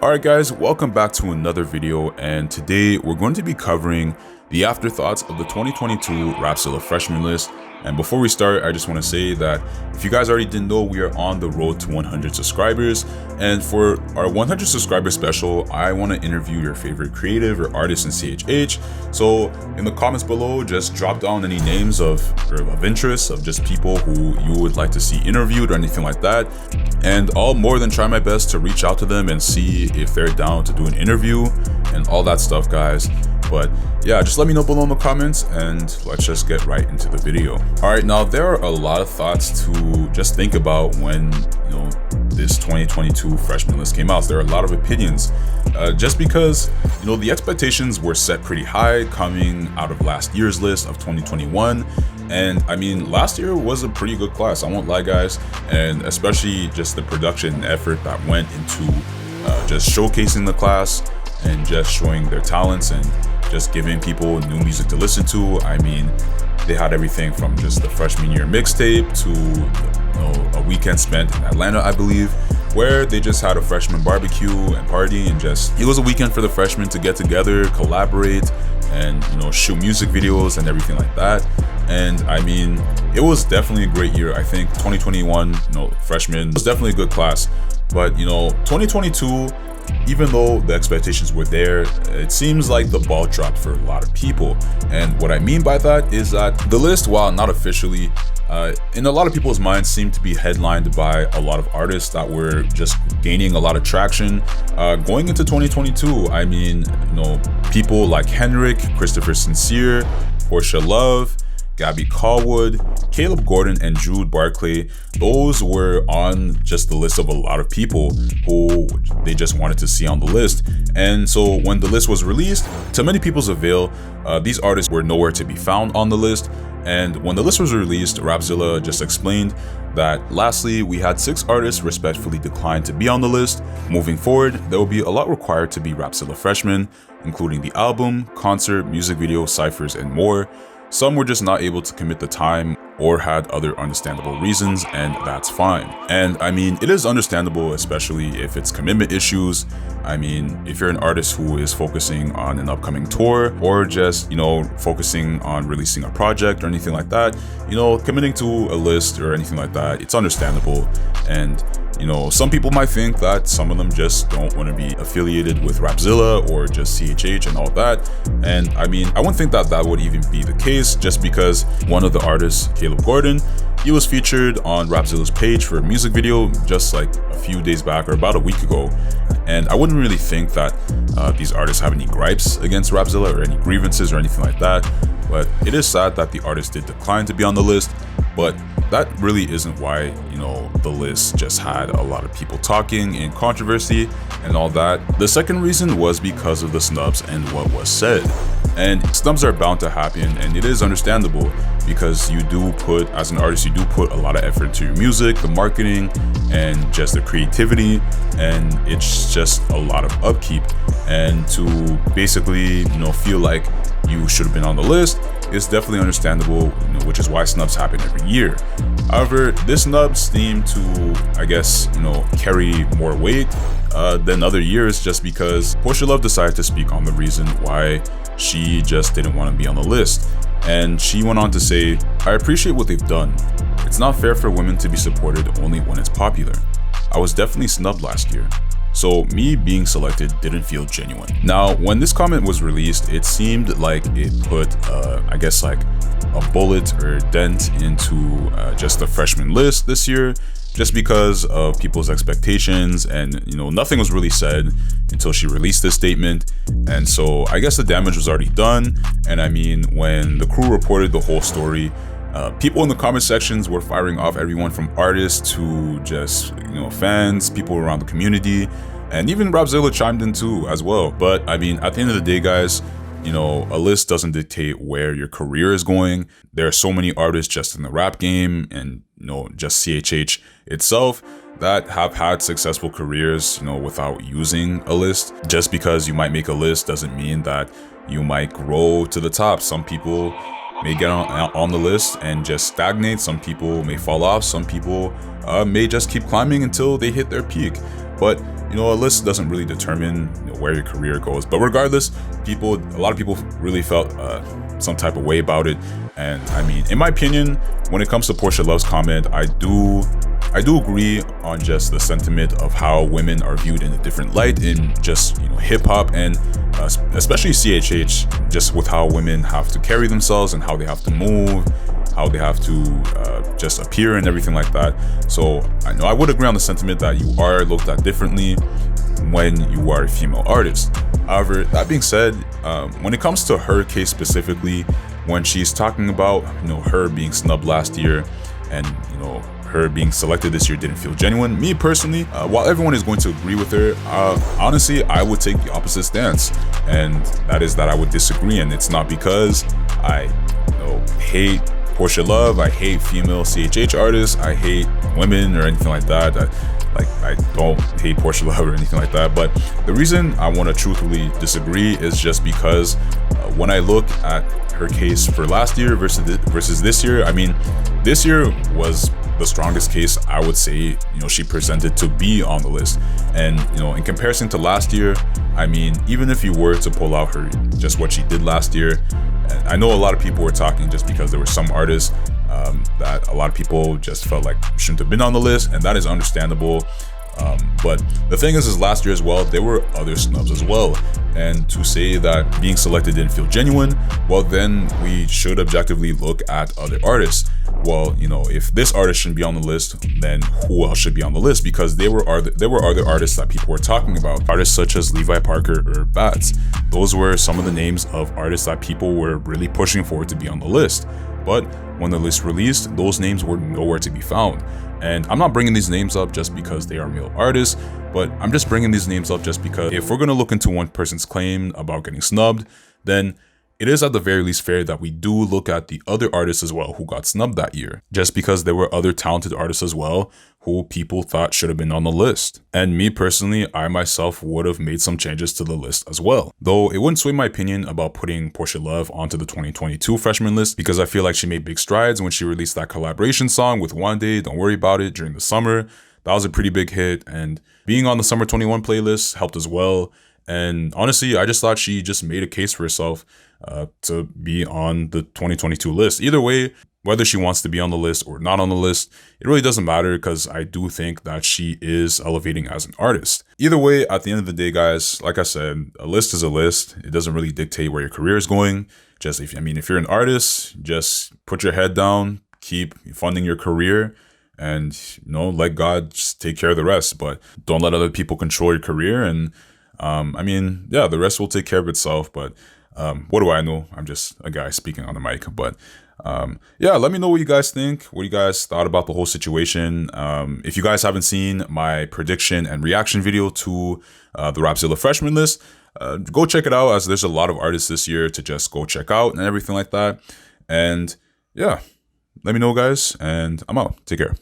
Alright guys, welcome back to another video, and today we're going to be covering the afterthoughts of the 2022 Rapzilla freshman list. And before we start, I just want to say that if you guys already didn't know, we are on the road to 100 subscribers. And for our 100 subscriber special, I want to interview your favorite creative or artist in CHH. So in the comments below, just drop down any names of interest of just people who you would like to see interviewed or anything like that. And I'll more than try my best to reach out to them and see if they're down to do an interview and all that stuff, guys. But yeah, just let me know below in the comments and let's just get right into the video. All right, now there are a lot of thoughts to just think about when, this 2022 freshman list came out. There are a lot of opinions just because, the expectations were set pretty high coming out of last year's list of 2021. And I mean, last year was a pretty good class, I won't lie guys, and especially just the production and effort that went into just showcasing the class and just showing their talents and just giving people new music to listen to. I mean, they had everything from just the freshman year mixtape to a weekend spent in Atlanta, I believe, where they just had a freshman barbecue and party, and it was a weekend for the freshmen to get together, collaborate, and shoot music videos and everything like that. And I mean, it was definitely a great year. I think 2021, freshman was definitely a good class, but 2022, even though the expectations were there, it seems like the ball dropped for a lot of people. And what I mean by that is that the list, while not officially, in a lot of people's minds, seemed to be headlined by a lot of artists that were just gaining a lot of traction going into 2022. I mean, people like Henrik, Christopher Sincere, Portia Love, Gabby Callwood, Caleb Gordon, and Jude Barclay. Those were on just the list of a lot of people who they just wanted to see on the list. And so when the list was released, to many people's avail, these artists were nowhere to be found on the list. And when the list was released, Rapzilla just explained that lastly, we had 6 artists respectfully decline to be on the list. Moving forward, there will be a lot required to be Rapzillafreshmen, including the album, concert, music video, ciphers, and more. Some were just not able to commit the time or had other understandable reasons, and that's fine. And I mean, it is understandable, especially if it's commitment issues. I mean, if you're an artist who is focusing on an upcoming tour or just, focusing on releasing a project or anything like that, committing to a list or anything like that, it's understandable. And some people might think that some of them just don't want to be affiliated with Rapzilla or just CHH and all that. And I mean, I wouldn't think that that would even be the case, just because one of the artists, Caleb Gordon, he was featured on Rapzilla's page for a music video just like a few days back or about a week ago. And I wouldn't really think that these artists have any gripes against Rapzilla or any grievances or anything like that. But it is sad that the artist did decline to be on the list, but that really isn't why, the list just had a lot of people talking and controversy and all that. The second reason was because of the snubs and what was said. And snubs are bound to happen, and it is understandable because as an artist, you do put a lot of effort into your music, the marketing, and just the creativity, and it's just a lot of upkeep. And to basically, feel like you should have been on the list is definitely understandable, which is why snubs happen every year. However, this snub seemed to, I guess, carry more weight than other years, just because Portia Love decided to speak on the reason why she just didn't want to be on the list. And she went on to say, "I appreciate what they've done. It's not fair for women to be supported only when it's popular. I was definitely snubbed last year. So me being selected didn't feel genuine." Now, when this comment was released, it seemed like it put, I guess, like a bullet or dent into just the freshman list this year, just because of people's expectations. And nothing was really said until she released this statement. And so I guess the damage was already done. And I mean, when the crew reported the whole story, people in the comment sections were firing off everyone from artists to just, fans, people around the community, and even Rapzilla chimed in too as well. But I mean, at the end of the day, guys, a list doesn't dictate where your career is going. There are so many artists just in the rap game and, just CHH itself that have had successful careers, without using a list. Just because you might make a list doesn't mean that you might grow to the top. Some people may get on the list and just stagnate. Some people may fall off. Some people may just keep climbing until they hit their peak. But you know, a list doesn't really determine, you know, where your career goes. But regardless, a lot of people really felt some type of way about it. And I mean, in my opinion, when it comes to Portia Love's comment, I do agree on just the sentiment of how women are viewed in a different light in just, you know, hip hop, and especially CHH, just with how women have to carry themselves and how they have to move, how they have to just appear and everything like that. So I know I would agree on the sentiment that you are looked at differently when you are a female artist. However, that being said, when it comes to her case specifically, when she's talking about, you know, her being snubbed last year and, you know, her being selected this year didn't feel genuine. Me personally, while everyone is going to agree with her, honestly, I would take the opposite stance, and that is that I would disagree. And it's not because I, you know, hate Portia Love, I hate female CHH artists, I hate women or anything like that. I don't hate Portia Love or anything like that. But the reason I want to truthfully disagree is just because when I look at her case for last year versus this year, I mean, this year was the strongest case I would say, you know, she presented to be on the list. And, you know, in comparison to last year, I mean, even if you were to pull out her, just what she did last year, I know a lot of people were talking just because there were some artists that a lot of people just felt like shouldn't have been on the list, and that is understandable. But the thing is last year as well, there were other snubs as well. And to say that being selected didn't feel genuine, well, then we should objectively look at other artists. Well, you know, if this artist shouldn't be on the list, then who else should be on the list? Because there were other artists that people were talking about. Artists such as Levi Parker or Bats. Those were some of the names of artists that people were really pushing for to be on the list. But when the list released, those names were nowhere to be found. And I'm not bringing these names up just because they are male artists, but I'm just bringing these names up just because if we're going to look into one person's claim about getting snubbed, then it is at the very least fair that we do look at the other artists as well who got snubbed that year, just because there were other talented artists as well who people thought should have been on the list. And me personally, I myself would have made some changes to the list as well. Though it wouldn't sway my opinion about putting Portia Love onto the 2022 freshman list, because I feel like she made big strides when she released that collaboration song with One Day, Don't Worry About It, during the summer. That was a pretty big hit, and being on the Summer 21 playlist helped as well. And honestly, I just thought she just made a case for herself to be on the 2022 list. Either way, whether she wants to be on the list or not on the list, it really doesn't matter, because I do think that she is elevating as an artist. Either way, at the end of the day, guys, like I said, a list is a list. It doesn't really dictate where your career is going. Just if you're an artist, just put your head down, keep funding your career, and, you know, let God just take care of the rest. But don't let other people control your career. And I mean, yeah, the rest will take care of itself. But what do I know? I'm just a guy speaking on the mic. But yeah, let me know what you guys think, what you guys thought about the whole situation. If you guys haven't seen my prediction and reaction video to the Rapzilla freshman list, go check it out, as there's a lot of artists this year to just go check out and everything like that. And yeah, let me know, guys, and I'm out. Take care.